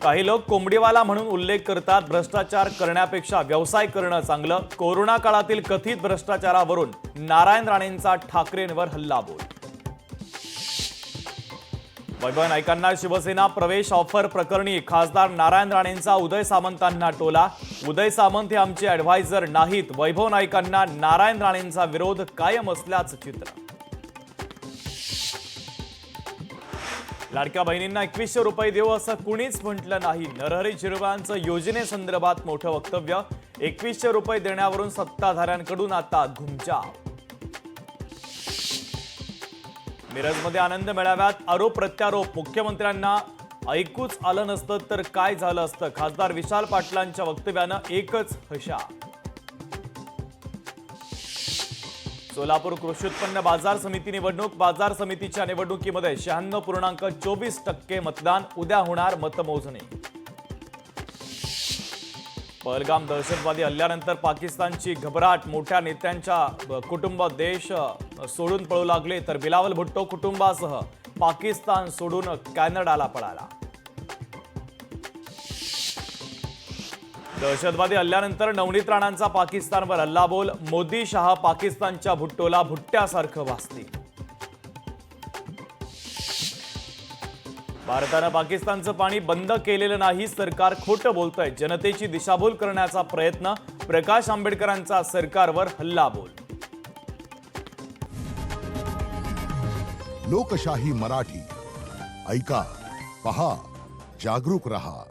काही लोक कोंबडीवाला म्हणून उल्लेख करतात। भ्रष्टाचार करण्यापेक्षा व्यवसाय करणं चांगलं। कोरोना काळातील कथित भ्रष्टाचारावरून नारायण राणेंचा ठाकरेंवर हल्लाबोल। वैभव नाईकांना शिवसेना प्रवेश ऑफर प्रकरणी खासदार नारायण राणेंचा उदय सामंतांना टोला। उदय सामंत हे आमचे ॲडव्हायझर नाहीत। वैभव नाईकांना नारायण राणेंचा विरोध कायम असल्याचं चित्र। लाडक्या बहिणींना 2100 रुपये देऊ असं कुणीच म्हटलं नाही। नरहरी झिरवाळांचं योजनेसंदर्भात मोठं वक्तव्य। 2100 रुपये देण्यावरून सत्ताधाऱ्यांकडून आता घुमजाव। मिरजमध्ये आनंद मेळाव्यात आरोप प्रत्यारोप। मुख्यमंत्र्यांना ऐकूच आलं नसतं तर काय झालं असतं। खासदार विशाल पाटलांच्या वक्तव्यानं एकच हशा। सोलापूर कृषी उत्पन्न बाजार समिती निवडणूक। बाजार समितीच्या निवडणुकीमध्ये 96.24% मतदान। उद्या होणार मतमोजणी। पहलगाम दहशतवादी हल्ल्यानंतर पाकिस्तानची घबराट। मोठ्या नेत्यांच्या कुटुंब देश सोडून पळू लागले तर बिलावल भुट्टो कुटुंबासह पाकिस्तान सोडून कॅनडाला पळाला। दहशतवादी हल्ल्यानंतर नवनीत राणांचा पाकिस्तानवर हल्लाबोल। मोदी शहा पाकिस्तानच्या भुट्टोला भुट्ट्यासारखं भासतील। भारतानं पाकिस्तानचं पाणी बंद केलेलं नाही। सरकार खोटं बोलतंय। जनतेची दिशाभूल करण्याचा प्रयत्न। प्रकाश आंबेडकरांचा सरकारवर हल्लाबोल। लोकशाही मराठी ऐका, पहा, जागरूक रहा।